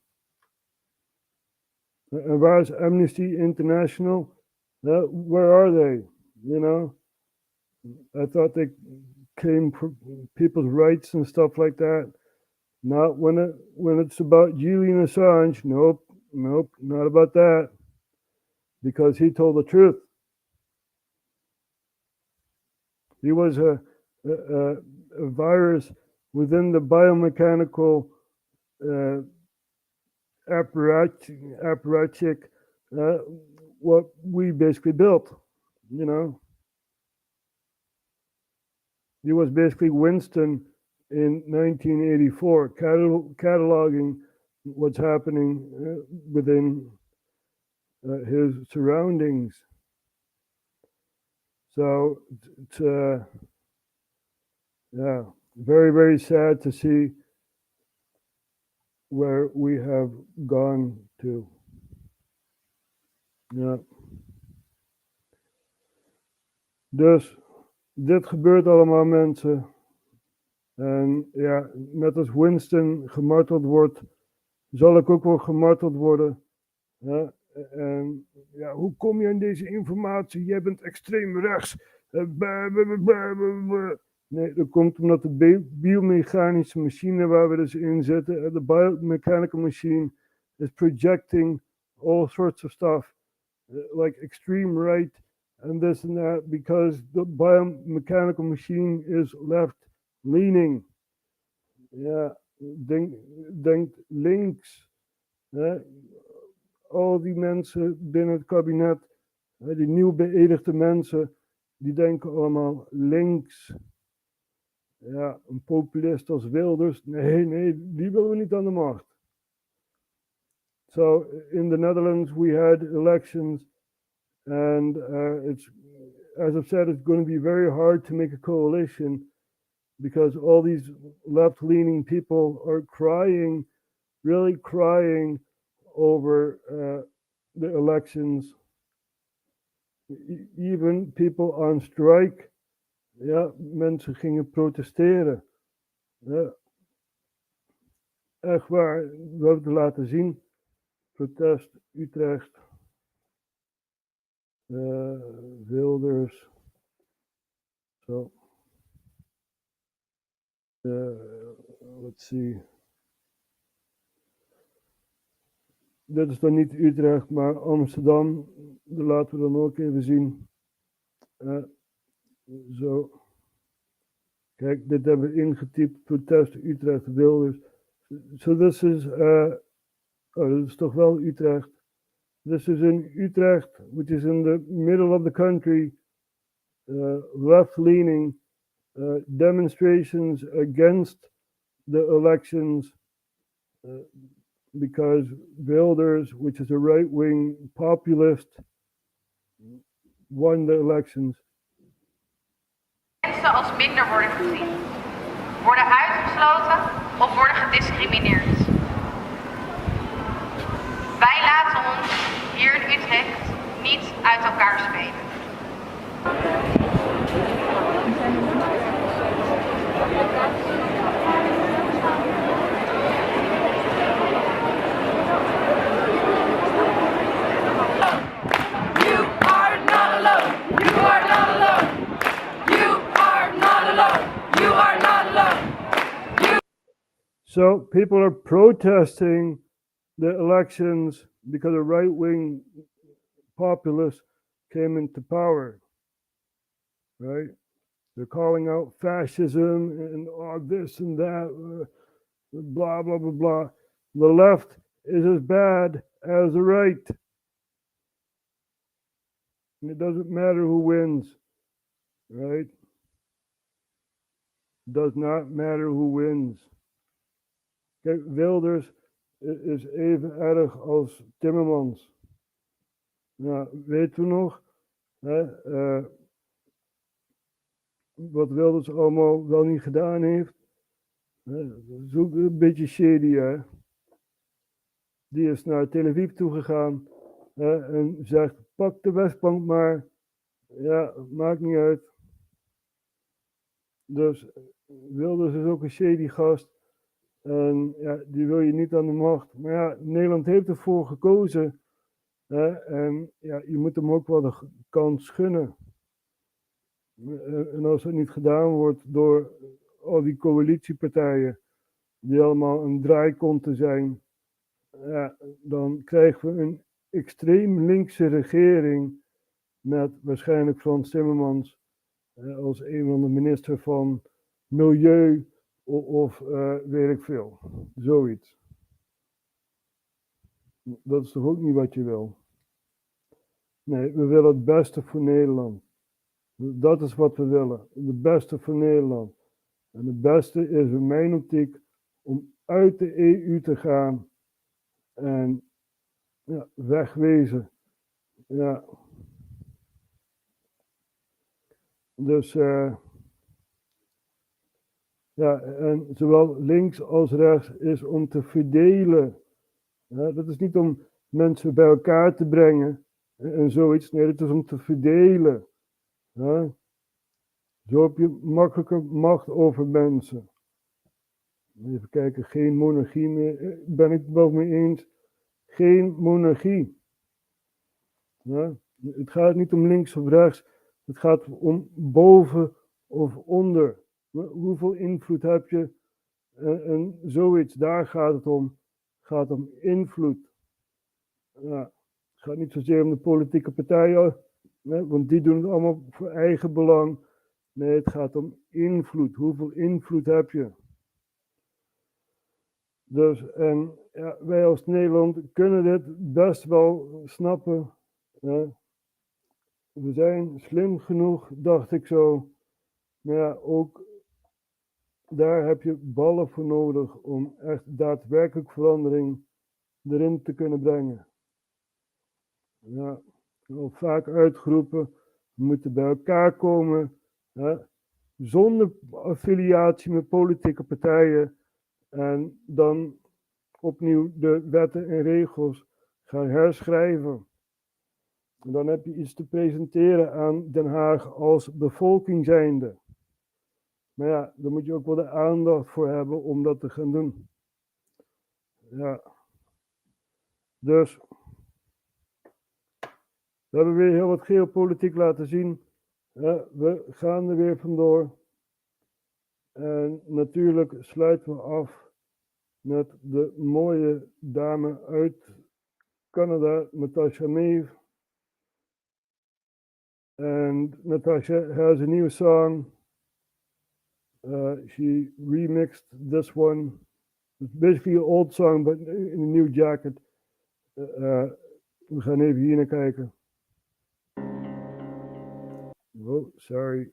En waar is Amnesty International? Where are they? You know? I thought they came for people's rights and stuff like that. Not when it's about Julian Assange. Nope, not about that. Because he told the truth. He was a virus within the biomechanical apparatchik, what we basically built, you know. He was basically Winston in 1984, cataloging what's happening within his surroundings. So it's yeah, very, very sad to see where we have gone to. Ja. Dus dit gebeurt allemaal, mensen. En ja, net als Winston gemarteld wordt, zal ik ook wel gemarteld worden. Ja, en ja, hoe kom je aan deze informatie? Jij bent extreem rechts. Nee, dat komt omdat de biomechanische machine waar we dus in zitten, de biomechanical machine, is projecting all sorts of stuff, like extreme right and this and that, because the biomechanical machine is left leaning. Ja, denkt links. Al die mensen binnen het kabinet, die nieuw beëdigde mensen, die denken allemaal links. Ja, een populist als Wilders, nee, die willen we niet aan de macht. So in the Netherlands we had elections, and it's, as I've said, it's going to be very hard to make a coalition because all these left-leaning people are crying, really crying over the elections. Even people on strike. Ja, mensen gingen protesteren. Ja. Echt waar, we hebben het laten zien. Protest, Utrecht. Wilders. Zo. Let's see. Dit is dan niet Utrecht, maar Amsterdam. Dat laten we dan ook even zien. Zo. Kijk, dit hebben we ingetypt. Protest Utrecht, Wilders. So this is, dit is toch wel Utrecht. This is in Utrecht, which is in the middle of the country. Left-leaning demonstrations against the elections. Because Wilders, which is a right-wing populist, won the elections. Mensen als minder worden gezien, worden uitgesloten of worden gediscrimineerd. Wij laten ons hier in Utrecht niet uit elkaar spelen. So people are protesting the elections because a right-wing populist came into power, right? They're calling out fascism and this and that, blah, blah, blah, blah. The left is as bad as the right. And it doesn't matter who wins, right? It does not matter who wins. Kijk, Wilders is even erg als Timmermans. Nou, weten we nog wat Wilders allemaal wel niet gedaan heeft? Dat is ook een beetje shady, hè? Die is naar Tel Aviv toegegaan en zegt, pak de Westbank maar. Ja, maakt niet uit. Dus Wilders is ook een shady gast. En ja, die wil je niet aan de macht. Maar ja, Nederland heeft ervoor gekozen. En ja, je moet hem ook wel de kans gunnen. En als het niet gedaan wordt door al die coalitiepartijen, die allemaal een draaikont te zijn, ja, dan krijgen we een extreem linkse regering met waarschijnlijk Frans Timmermans als een van de minister van Milieu of weet ik veel. Zoiets. Dat is toch ook niet wat je wil? Nee, we willen het beste voor Nederland. Dat is wat we willen. Het beste voor Nederland. En het beste is in mijn optiek om uit de EU te gaan en ja, wegwezen. Ja. Dus ja, en zowel links als rechts is om te verdelen. Ja, dat is niet om mensen bij elkaar te brengen en zoiets. Nee, dat is om te verdelen. Ja. Zo heb je makkelijker macht over mensen. Even kijken, geen monarchie meer. Ben ik het wel mee eens? Geen monarchie. Ja. Het gaat niet om links of rechts. Het gaat om boven of onder. Hoeveel invloed heb je? En zoiets, daar gaat het om. Het gaat om invloed. Ja. Het gaat niet zozeer om de politieke partijen, want die doen het allemaal voor eigen belang. Nee, het gaat om invloed. Hoeveel invloed heb je? Dus, en ja, wij als Nederland kunnen dit best wel snappen. We zijn slim genoeg, dacht ik zo. Maar ja, ook daar heb je ballen voor nodig om echt daadwerkelijk verandering erin te kunnen brengen. Ja, al vaak uitgeroepen, we moeten bij elkaar komen, zonder affiliatie met politieke partijen en dan opnieuw de wetten en regels gaan herschrijven. En dan heb je iets te presenteren aan Den Haag als bevolking zijnde. Maar ja, daar moet je ook wel de aandacht voor hebben om dat te gaan doen. Ja. Dus, we hebben weer heel wat geopolitiek laten zien. We gaan er weer vandoor. En natuurlijk sluiten we af met de mooie dame uit Canada, Natasha Maeve. And Natasha has a new song. She remixed this one. It's basically an old song, but in a new jacket. We gaan even hier naar kijken. Oh, sorry.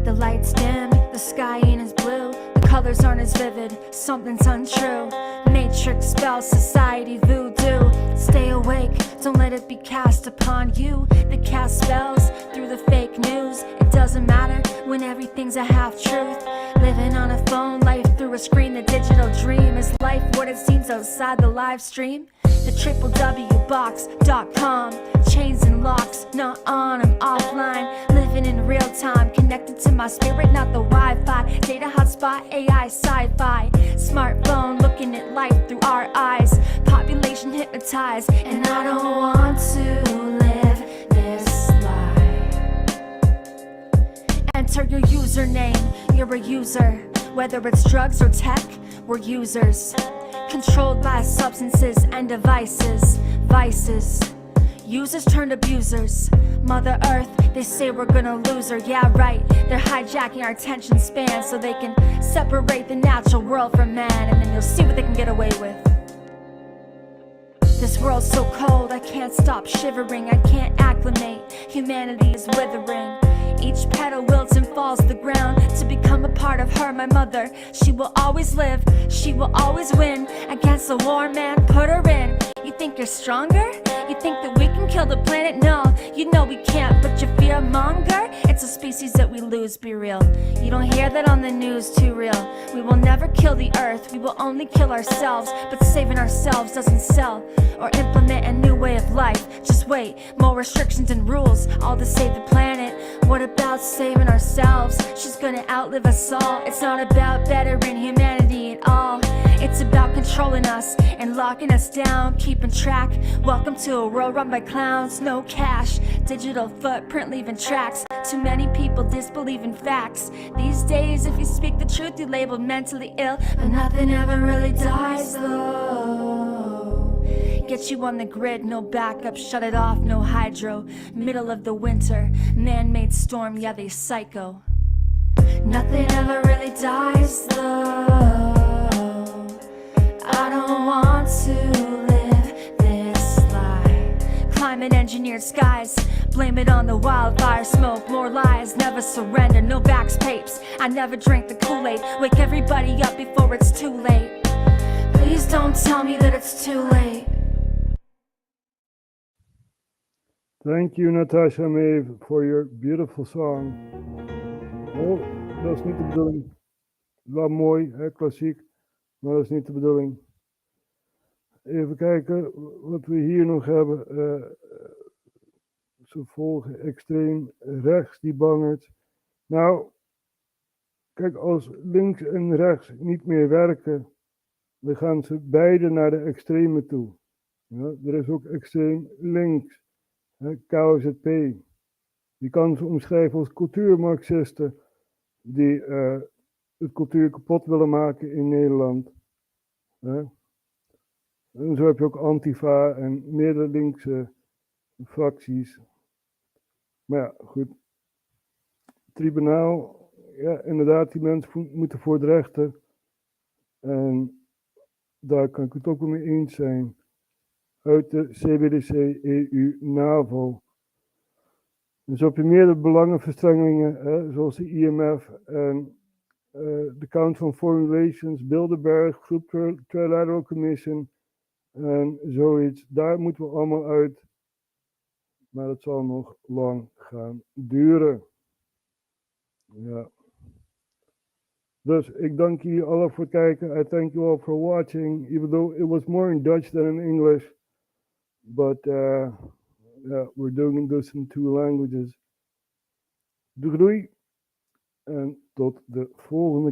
The lights dim, the sky ain't as blue, the colors aren't as vivid, something's untrue. Matrix spell, society voodoo. Stay awake, don't let it be cast upon you. They cast spells through the fake news. It doesn't matter when everything's a half truth. Living on a phone, life through a screen, the digital dream. Is life what it seems outside the live stream? The www.box.com. Chains and locks, not on, I'm offline. Living in real time, connected to my spirit, not the Wi-Fi. Data hotspot, AI, sci-fi. Smartphone, looking at life through our eyes. Population hypnotized, and I don't want to live this life. Enter your username, you're a user. Whether it's drugs or tech, we're users. Controlled by substances and devices, vices. Users turned abusers. Mother Earth, they say we're gonna lose her. Yeah, right, they're hijacking our attention span so they can separate the natural world from man, and then you'll see what they can get away with. This world's so cold, I can't stop shivering. I can't acclimate, humanity is withering. Each petal wilts and falls to the ground to become a part of her, my mother. She will always live, she will always win. Against the war, man, put her in. You think you're stronger? You think that we can kill the planet? No, you know we can't, but you fear monger? It's a species that we lose, be real. You don't hear that on the news, too real. We will never kill the earth, we will only kill ourselves. But saving ourselves doesn't sell or implement a new way of life. Just wait, more restrictions and rules, all to save the planet. What about saving ourselves? She's gonna outlive us all. It's not about bettering humanity at all. It's about controlling us and locking us down, keeping track. Welcome to a world run by clowns, no cash, digital footprint leaving tracks. Too many people disbelieve in facts. These days, if you speak the truth, you're labeled mentally ill. But nothing ever really dies though. Get you on the grid, no backup, shut it off, no hydro. Middle of the winter, man-made storm, yeah, they psycho. Nothing ever really dies though. I don't want to live this life. Climate engineered skies, blame it on the wildfire smoke. More lies, never surrender, no vax papes. I never drank the Kool-Aid. Wake everybody up before it's too late. Please don't tell me that it's too late. Thank you, Natasha Maeve, for your beautiful song. Oh, dat is niet de bedoeling. Wel mooi, hè, klassiek, maar dat is niet de bedoeling. Even kijken wat we hier nog hebben. Ze volgen extreem rechts die bangert. Nou, kijk, als links en rechts niet meer werken, dan gaan ze beide naar de extreme toe. Ja, er is ook extreem links. KOZP. Je kan ze omschrijven als cultuurmarxisten die het cultuur kapot willen maken in Nederland. En zo heb je ook Antifa en meerdere linkse fracties. Maar ja, goed. Tribunaal, ja, inderdaad, die mensen moeten voor de rechter. En daar kan ik het ook wel mee eens zijn. Uit de CBDC, EU, NAVO. Dus op je meerdere belangenverstrengelingen, zoals de IMF en de Council on Foreign Relations, Bilderberg, Groep Trilateral Commission en zoiets. Daar moeten we allemaal uit. Maar het zal nog lang gaan duren. Ja. Dus ik dank jullie allen voor het kijken. I thank you all for watching, even though it was more in Dutch than in English. But yeah, we're doing this in 2 languages. Doei doei. En tot de volgende